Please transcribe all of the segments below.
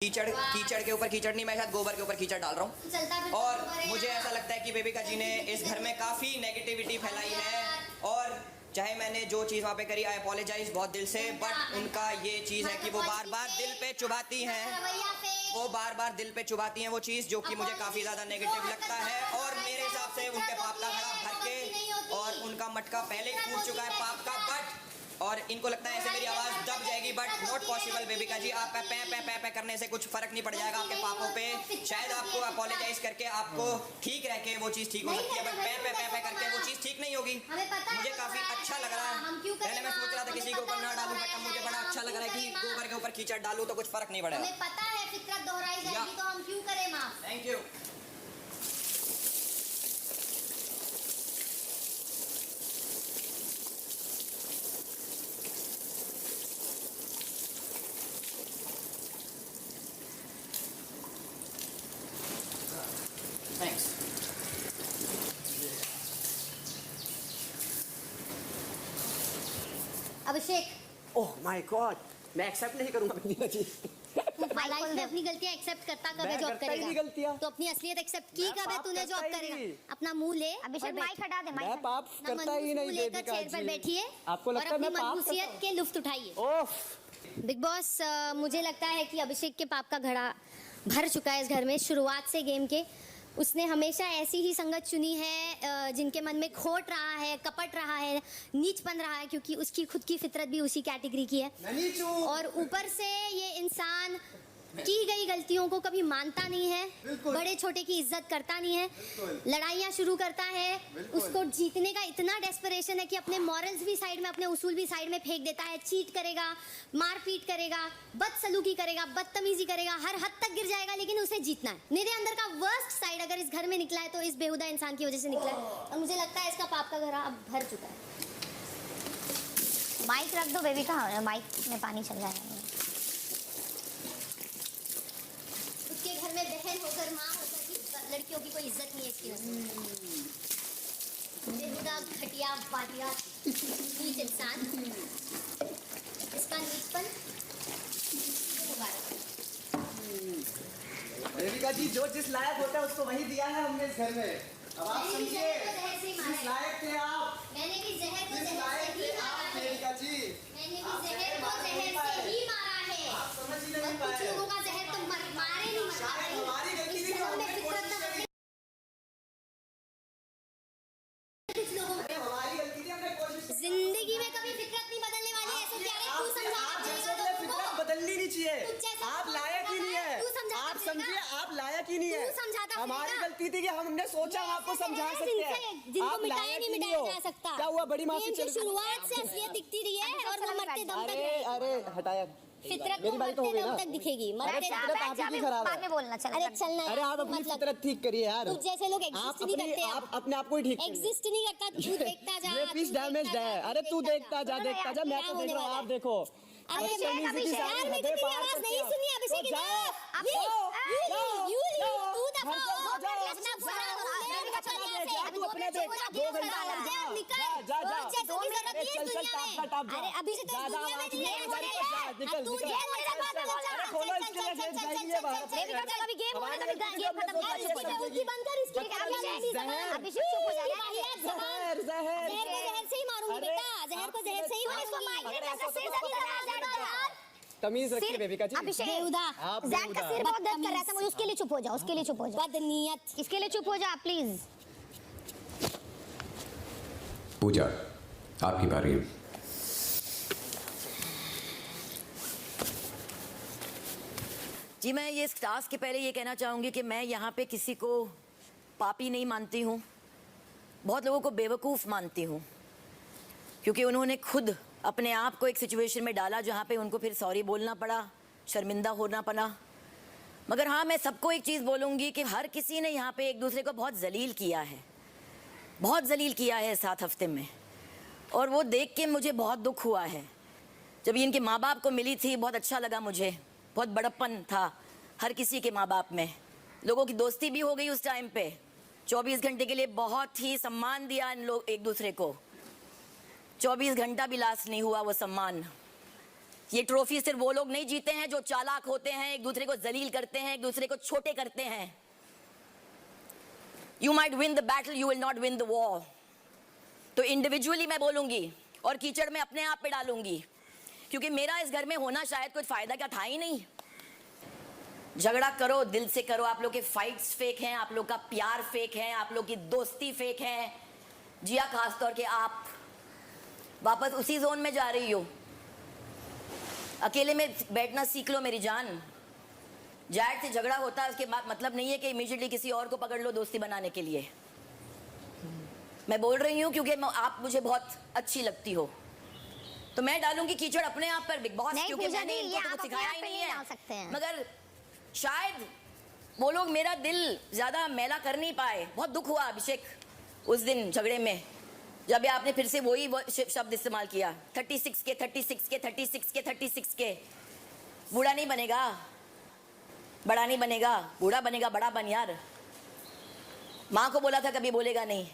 कीचड़ कीचड़ के ऊपर कीचड़ नहीं, मैं शायद गोबर के ऊपर कीचड़ डाल रहा हूँ। और मुझे ऐसा लगता है कि बेबिका जी ने इस घर में काफ़ी नेगेटिविटी फैलाई है। और चाहे मैंने जो चीज़ वहाँ पे करी, आई अपोलोजाइज बहुत दिल से, बट उनका ये चीज़ है कि वो बार बार दिल पे चुभाती हैं, वो बार बार दिल पे चुभाती हैं वो चीज़, जो कि मुझे काफ़ी ज़्यादा नेगेटिव लगता है। और मेरे हिसाब से उनके पाप का घड़ा भर के, और उनका मटका पहले ही फूट चुका है पाप का, बट और इनको लगता है ऐसे मेरी आवाज़ दब जाएगी, बट नॉट पॉसिबल बेबिका जी। आप पै करने से कुछ फर्क नहीं पड़ जाएगा आपके पापों पे। शायद आपको अपोलोजाइज करके आपको ठीक रह के वो चीज़ ठीक हो सकती है, बट पै करके वो चीज़ ठीक नहीं होगी। मुझे काफ़ी अच्छा लग रहा है। पहले मैं सोच रहा था किसी के ऊपर ना डालूं, बट मुझे बड़ा अच्छा लग रहा है कि गोबर के ऊपर कीचड़ डालूं तो कुछ फर्क नहीं पड़ेगा। हमें पता है फितरत दोहराई जाएगी, तो हम क्यों करें माफ। Thank you. Thanks. Abhishek, oh my God, मैं एक्सेप्ट नहीं करूंगा बंदीना जी। लाइफ में अपनी गलतियां एक्सेप्ट करता कब है, जॉब करेगा तो अपनी असलियत एक्सेप्ट की कब है, तूने जॉब करेगा। अपना मुंह ले, अभिषेक माइक हटा दे, मैं पाप करता ही नहीं लेकर चेयर पर बैठिए, आपको लगता है मैं पाप मनहूसियत के लुत्फ उठाइए। ओह बिग बॉस, मुझे लगता है कि अभिषेक के पाप का घड़ा भर चुका है इस घर में। शुरुआत से गेम के उसने हमेशा ऐसी ही संगत चुनी है जिनके मन में खोट रहा है, कपट रहा है, नीचपन रहा है, क्योंकि उसकी खुद की फितरत भी उसी कैटेगरी की है। और ऊपर से ये इंसान की गई गलतियों को कभी मानता नहीं है, बड़े छोटे की इज्जत करता नहीं है, लड़ाइयाँ शुरू करता है। उसको जीतने का इतना डेस्परेशन है कि अपने मॉरल्स भी साइड में, अपने उसूल भी साइड में फेंक देता है। चीट करेगा, मारपीट करेगा, बदसलूकी करेगा, बदतमीजी करेगा, हर हद तक गिर जाएगा, लेकिन उसे जीतना है। मेरे अंदर का वर्स्ट साइड अगर इस घर में निकला है तो इस बेहुदा इंसान की वजह से निकला है, और मुझे लगता है इसका पाप का घड़ा अब भर चुका है। माइक रख दो बेबी का, माइक में पानी चल जाएगा। उसके घर में बहन होकर, माँ होकर भी लड़कियों की कोई इज्जत नहीं है इसकी नस्ल में। बेहुदा, घटिया, वाहिया, नीच इंसान, इसका नीचपन बेबिका जी, जो जिस लायक होता है उसको वही दिया है हमने इस घर में। अब आप समझिए, जिस लायक थे आप, मैंने भी जहर को जिस जहर लायक से ही थे मारा आप है। बेबिका जी, मैंने भी जहर को जहर से ही मारा है। आप समझ ही और नहीं कुछ पाए। लोगों का जहर तो मारे नहीं मरता शायद भाई। हमारी गलती इस थी, घर में हमने फितरत कोशिश ना करी। कुछ लोगों अरे हमारी गलती थी, हमने कोशिश की। जिंदगी में कभी फितरत नहीं बदलने वाली है। ऐसे प्यारे तू समझा आप कर जैसे चलेगा अपने लोगों फितरत को। बदलनी नहीं चाहिए। तू जैसे आप लायक ही नहीं है। तू समझा आप कर समझिए, चलेगा। आप लायक ही नहीं है। तू समझाता हमारी फिरेगा। गलती थी कि हमने सोचा हम आपको समझा सकते हैं। जिनको आप मिटाया लायक नहीं ही मिटाया हो। जा सकता। क्या हुआ, बड़ी माफी गेम की चल शुरुआत से असलियत दिखती रही है, और वो मरते दम तक अरे रहेगी। अरे हटाया, फितरत मेरी को बारी तो हो मरते गई दम ना। तक दिखेगी। अरे मरते फितरत आप ही खराब बाद में है। बोलना चला। अरे चलना अरे आप अपनी फितरत ठीक करिए यार। तू जैसे लोग आप एग्जिस्ट नहीं अपनी, करते। आप अपने आप को ही ठीक करिए। एग्जिस्ट नहीं करता, तू देखता जा। ये पीस डैमेज है। अरे तू देखता जा, देखता जा, मैं तो देख रहा हूँ, आप देखो। अरे अब यार, तमीज़ की सारी मैं हदें तेरी पार आवाज करते नहीं हैं। सुनी अभिषेक तो की। जाओ, अभी जाओ, यू जाओ, तू दफा घर जाओ, हो। जाओ। अपना पूरा तू अपने देख, 2 घंटा और जा, जा, जा। चल अरे अभी से तो ज्यादा दुनिया में आवाज नहीं नहीं है। है, निकल, तू निकल। जेल में जा, अरे खोलो इसके लिए, जेल जाएगी ये बाहर। अभी गेम हो रहा है, अभी गेम खत्म अरे इसकी बंद कर, इसकी जहर, अभिषेक चुप हो जा। जहर, जहर। जहर को जहर से ही मारूंगी अरे, बेटा, जहर को जहर से ही मारूंगी। तमीज रखिए बेबिका जी। अभिषेक आप जैक का सिर बहुत दर्द कर रहा था मुझे, उसके लिए चुप हो जाओ, उसके लिए चुप हो जाओ, बदनीयत। इसके लिए चुप हो जाओ प्लीज। पूजा, आपकी बारी है। जी, मैं ये टास्क के पहले ये कहना चाहूँगी कि मैं यहाँ पे किसी को पापी नहीं मानती हूँ, बहुत लोगों को बेवकूफ़ मानती हूँ, क्योंकि उन्होंने खुद अपने आप को एक सिचुएशन में डाला जहाँ पे उनको फिर सॉरी बोलना पड़ा, शर्मिंदा होना पड़ा। मगर हाँ, मैं सबको एक चीज़ बोलूँगी कि हर किसी ने यहाँ पे एक दूसरे को बहुत जलील किया है, बहुत जलील किया है 7 हफ्ते में, और वो देख के मुझे बहुत दुख हुआ है। जब ये इनके माँ बाप को मिली थी, बहुत अच्छा लगा मुझे, बहुत बड़प्पन था हर किसी के माँ बाप में, लोगों की दोस्ती भी हो गई उस टाइम पे। 24 घंटे के लिए बहुत ही सम्मान दिया इन लोग एक दूसरे को, 24 घंटा भी लास्ट नहीं हुआ वो सम्मान। ये ट्रॉफी सिर्फ वो लोग नहीं जीते हैं जो चालाक होते हैं, एक दूसरे को जलील करते हैं, एक दूसरे को छोटे करते हैं। You might win the battle, you will not win the war. तो इंडिविजुअली मैं बोलूंगी और कीचड़ में अपने आप पे डालूंगी, क्योंकि मेरा इस घर में होना शायद कुछ फायदा का था ही नहीं। झगड़ा करो, दिल से करो। आप लोग के फाइट्स फेक हैं, आप लोग का प्यार फेक है, आप लोग की दोस्ती फेक है। जिया, खासतौर के आप वापस उसी जोन में जा रही हो। अकेले में बैठना सीख लो मेरी जान। जैड से झगड़ा होता है उसके बाद मतलब नहीं है कि इमीडिएटली किसी और को पकड़ लो दोस्ती बनाने के लिए। मैं बोल रही हूँ क्योंकि आप मुझे बहुत अच्छी लगती हो, तो मैं डालूंगी कीचड़ अपने आप पर बिग बॉस, नहीं, क्योंकि पूजा मैंने दी, इनको ये तो आप कुछ अपने सिखाया आप ही पे नहीं नहीं है। डाल सकते हैं। मगर शायद वो लोग मेरा दिल ज्यादा मैला कर नहीं पाए। बहुत दुख हुआ अभिषेक उस दिन झगड़े में, जब आपने फिर से वही शब्द इस्तेमाल किया, 36 के 36 के 36 के 36 के। बूढ़ा नहीं बनेगा, बड़ा नहीं बनेगा, बूढ़ा बनेगा, बड़ा बन यार। माँ को बोला था कभी बोलेगा नहीं,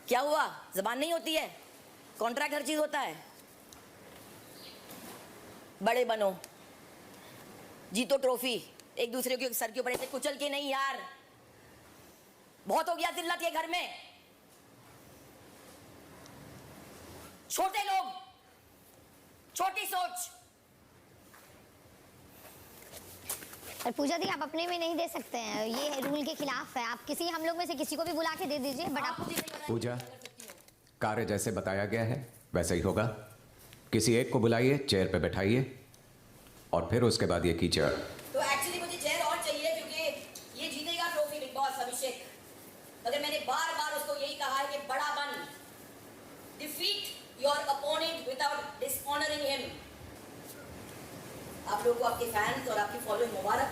क्या हुआ? जबान नहीं होती है, कॉन्ट्रैक्ट हर चीज होता है। बड़े बनो, जीतो ट्रॉफी, एक दूसरे के सर के ऊपर ऐसे कुचल के नहीं यार। बहुत हो गया जिल्लत ये घर में। छोटे लोग, छोटी सोच। और पूजा दी, आप अपने में नहीं दे सकते हैं, ये रूल के खिलाफ है। आप किसी हम लोग में से किसी को भी बुला के दे दीजिए, बट आप पूजा, कार्य जैसे बताया गया है वैसा ही होगा। किसी एक को बुलाइए, चेयर पे बैठाइए और फिर उसके बाद ये कीचड़। तो एक्चुअली मुझे चेयर और चाहिए, क्योंकि ये जीतेगा ट्रॉफी बिग बॉस अभिषेक। मगर मैंने बार बार उसको यही कहा है कि बड़ा बन, defeat your opponent without dishonoring him. आप लोगों को आपके फैंस और आपकी फॉलोइंग मुबारक।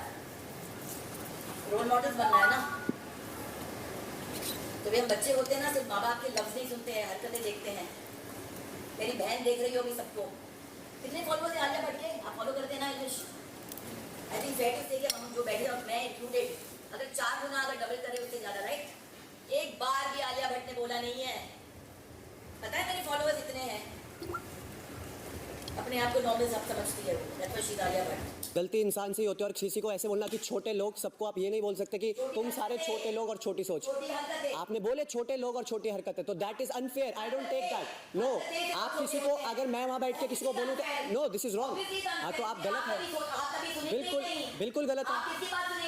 रोल मॉडल्स बनना है ना। तो भी हम बच्चे होते हैं ना, सिर्फ माँ बाप के लफ्ज नहीं सुनते हैं, हरकतें देखते हैं। मेरी बहन देख रही होगी सबको। कितने फॉलोअर्स हैं आलिया भट्ट के? आप फॉलो करते हैं ना English? I think fair to say कि हम जो बैठे और मैं इंक्लूडेड, अगर 4 गुना अगर डबल करें उससे ज्यादा, राइट? एक बार भी आलिया भट्ट ने बोला नहीं है। पता है मेरे फॉलोअर्स इतने हैं। अपने आप को नॉर्मल सब समझती है वो। That's why she is Alia Bhatt. गलती इंसान से ही होती है, और किसी को ऐसे बोलना कि छोटे लोग, सबको आप ये नहीं बोल सकते कि तुम सारे छोटे लोग और छोटी सोच। आपने बोले छोटे लोग और छोटी हरकतें, तो that is unfair. I don't take that. No, आप किसी को, अगर मैं वहां बैठ के किसी को बोलूं नो दिस इज रॉन्ग, तो आप गलत है। बिल्कुल बिल्कुल गलत है।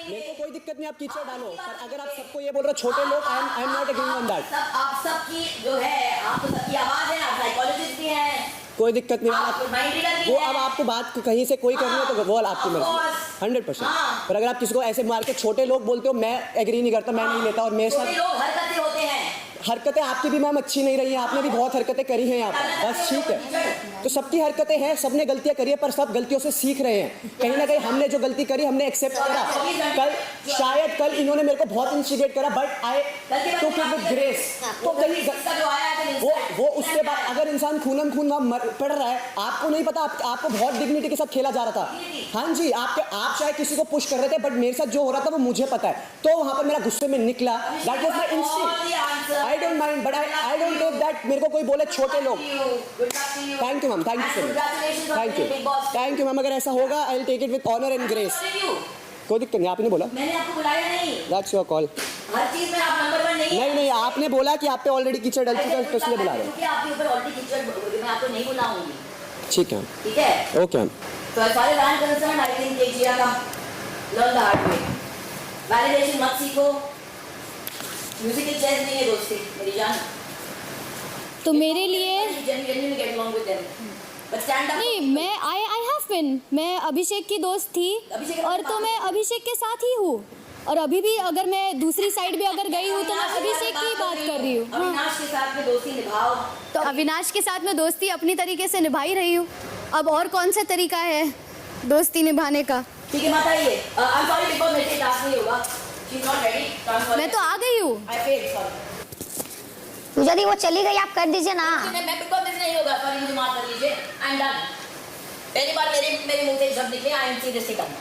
मेरे को कोई दिक्कत नहीं, आप कीचड़ डालो, पर अगर आप सबको ये बोल रहे हो छोटे लोग, I am not agreeing on that. आप सबकी जो है, आप तो सबकी आवाज है, आप साइकोलॉजिस्ट भी हैं। कोई दिक्कत नहीं है। वो अब आपको बात कहीं से कोई करनी है तो वो आपकी मर्जी, 100%। पर अगर आप किसी को ऐसे मार के छोटे लोग बोलते हो, मैं एग्री नहीं करता, मैं नहीं लेता। और मेरे साथ लोग हरकतें होते हैं। हरकतें आपकी भी मैम अच्छी नहीं रही हैं, आपने भी बहुत हरकतें करी हैं यहाँ पर, बस ठीक है। तो सबकी हरकतें हैं, सबने गलतियां करी है, पर सब गलतियों से सीख रहे हैं। कहीं ना कहीं हमने जो गलती करी हमने एक्सेप्ट करा। शायद कल इन्होंने मेरे को बहुत इंस्टिगेट करा, but I took it with grace. तो कहीं वो उसके बाद अगर इंसान खूनम खून वहाँ पड़ रहा है, आपको नहीं पता, आपको बहुत डिग्निटी के साथ खेला जा रहा था। हाँ जी, आप चाहे किसी को पुश कर रहे थे, बट मेरे साथ जो हो रहा था वो मुझे पता है। तो वहां पर मेरा गुस्से में निकला, that was my instinct. I don't mind, but I don't take that. मेरे को कोई बोले छोटे लोग, thank you ma'am, thank you so much, thank you ma'am. अगर ऐसा होगा I will take it with honour and grace. कोई दिक्कत नहीं, आपने बोला, मैंने आपको बुलाया नहीं। That's your call. हर चीज में आप नंबर 1 नहीं है। नहीं, आपने बोला कि आप पे ऑलरेडी कीचड़ डल चुका है, तो इसलिए बुला रहे हैं। क्योंकि आपके ऊपर ऑलरेडी कीचड़, मैं आपको नहीं बुलाऊंगी। ठीक है, ठीक है, ओके मैम। तो as far as I'm concerned, I think take जिया का learn the hard way. Validation मत सीखो। म्यूजिकल चेयर नहीं है दोस्ती मेरी जान। तो मेरे लिए genuinely get along with them. But stand up. नहीं, मैं आई हैव बिन, मैं अभिषेक की दोस्त थी और तो मैं अभिषेक के साथ ही हूँ, और अभी भी अगर मैं दूसरी साइड भी अगर गई हूँ तो मैं अभिषेक की बात कर रही हूँ। अविनाश के साथ में दोस्ती निभाओ। तो अविनाश के साथ मैं दोस्ती अपनी तरीके से निभा ही रही हूँ। अब और कौन सा तरीका है दोस्ती निभाने का? ठीक है माता, ये I'm sorry because मेरे से टास्क नहीं होगा। She's not ready. मैं तो आ गई हूँ। I failed, sorry. पूजा दी, वो चली गई, आप कर दीजिए ना। मैं बिल्कुल मिस नहीं होगा, सॉरी मुझे माफ कर लीजिए। I am done. पहली बार मेरे मुंह से शब्द निकले, आई एम सीरियसली डन।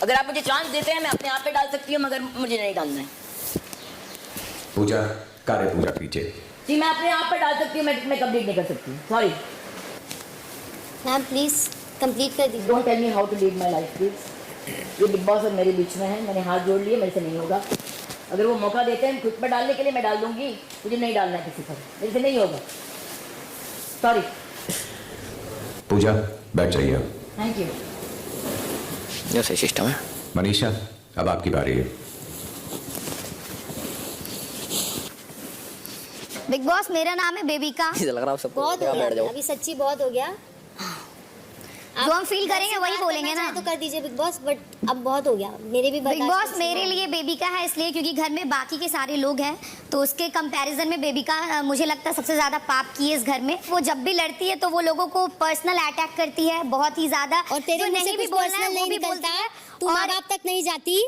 अगर आप मुझे चांस देते हैं मैं अपने आप पे डाल सकती हूँ, मगर मुझे नहीं डालना है। पूजा, कार्य पूजा कीजिए। जी मैं अपने आप पर डाल सकती हूँ, मैं कंप्लीट नहीं कर सकती, सॉरी। मैम प्लीज कंप्लीट कर दीजिए। Don't tell me how to lead my life please. ये बिग बॉस और मेरे बीच में है, मैंने हाथ जोड़ लिए, मेरे से नहीं होगा। अगर वो मौका देते हैं खुद पर डालने के लिए मैं डाल दूंगी, मुझे नहीं डालना है किसी पर, मेरे से नहीं होगा, सॉरी। पूजा बैठ जाइए अब। Thank you. जो सही सिस्टम है। मनीषा अब आपकी बारी है। बिग बॉस मेरा नाम है बेबिका। लग रहा है सबको। बहुत हो गया अभी, सच्ची बहुत हो गया। जो हम फील करेंगे वही बोलेंगे ना। तो कर दीजिए बिग बॉस, बट अब बहुत हो गया मेरे भी। बिग बॉस मेरे लिए बेबिका है इसलिए क्योंकि घर में बाकी के सारे लोग हैं, तो उसके कंपैरिजन में बेबिका मुझे लगता है सबसे ज्यादा पाप की है इस घर में। वो जब भी लड़ती है तो वो लोगों को पर्सनल अटैक करती है बहुत ही ज्यादा, और तेरे मुंह से कुछ पर्सनल नहीं निकलता, तू माँ बाप तक नहीं जाती,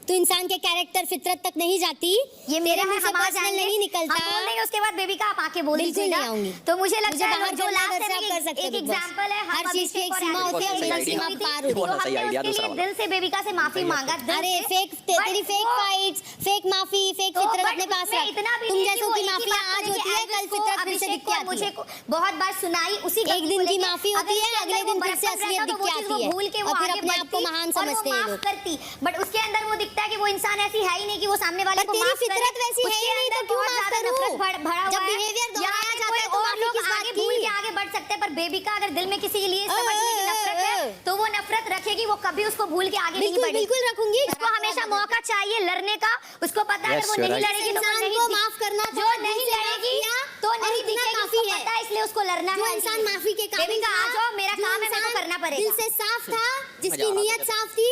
तो इंसान के कैरेक्टर फितरत तक नहीं जाती। ये मेरे मुंह से हम आ पर्सनल जाएंगे, नहीं निकलता। हम बोल देंगे उसके बाद बेबिका आप आके बोल बिल्कुल दीजिएगा। नहीं आऊंगी। तो मुझे लगता है बाहर जो लास्ट कर सकते एक हो बिग बॉस। एग्जांपल है, हर चीज की एक सीमा होती है और मेरी सीमा पार हो बहुत रही सही आइडिया है। दूसरा वाला। दिल से बेबिका से माफी मांगा। अरे फेक तेरी फेक फाइट्स, फेक माफी, फेक फितरत अपने पास रख। तुम जैसों की माफियां आज होती है, कल फितरत फिर से दिख के आती है। बहुत बार सुनाई उसी एक दिन की माफी होती है, अगले दिन फिर से असलियत दिख के आती है, भूल के वो और फिर आगे अपने आप को बढ़ती महान और वो समझते हैं माफ लोग। करती, बट उसके अंदर वो दिखता है कि वो इंसान ऐसी है ही नहीं कि वो सामने वाले पर को तेरी माफ करे। फितरत वैसी है ही उसके नहीं, तो अंदर क्यों बहुत माफ ज्यादा करूं? नफरत भरा हुआ जब है। behavior दोहराया यहाँ पे जाता कोई है तो और माफी लोग किस बात आगे की? भूल के आगे बढ़ सकते हैं, पर बेबिका अगर दिल में किसी के लिए समझने की नफरत है तो वो नफरत रखेगी, वो कभी उसको भूल के आगे नहीं बिल्कुल बढ़ेगी। बिल्कुल रखूंगी। उसको हमेशा मौका चाहिए लड़ने का। उसको पता है अगर वो नहीं लड़ेगी तो वो इंसान नहीं को माफ करना जो चाहिए, नहीं दिल से माफ लड़ेगी किया तो और नहीं इतना दिखेगी, काफी उसको है। पता है इसलिए उसको लड़ना जो है। इंसान माफी के काबिल बेबिका था, आ जाओ, मेरा जो काम है, मेरे को इंसान करना पड़ेगा। दिल से साफ था, जिसकी मजा आ रहा नीयत था। साफ थी,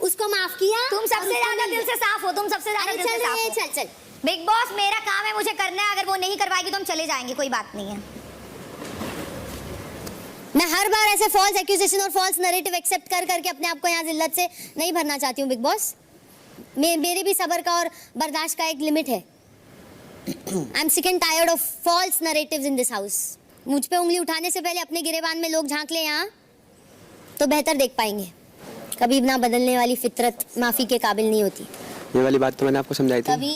उसको माफ किया। तुम और सबसे उसको ज्यादा नहीं दिल से साफ हो, तुम सबसे ज्यादा अरे दिल से चल साफ रे, हो। चल चल। बिग बॉस मेरा काम है, मुझे करना है, अगर वो नहीं करवाएगी तो हम चले जाएंगे, कोई बात नहीं है। मैं हर बार ऐसे फॉल्स एक्यूजेशन और फॉल्स नैरेटिव एक्सेप्ट कर करके अपने आप को यहाँ जिल्लत से नहीं भरना चाहती हूँ बिग बॉस। मेरे भी सब्र का और बर्दाश्त का एक लिमिट है। I am sick and tired of false narratives in this house. मुझ पे उंगली उठाने से पहले अपने गिरेबान में लोग झांक ले यहाँ, तो बेहतर देख पाएंगे। कभी ना बदलने वाली फितरत माफी के काबिल नहीं होती। ये वाली बात तो मैंने आपको समझाई थी। कभी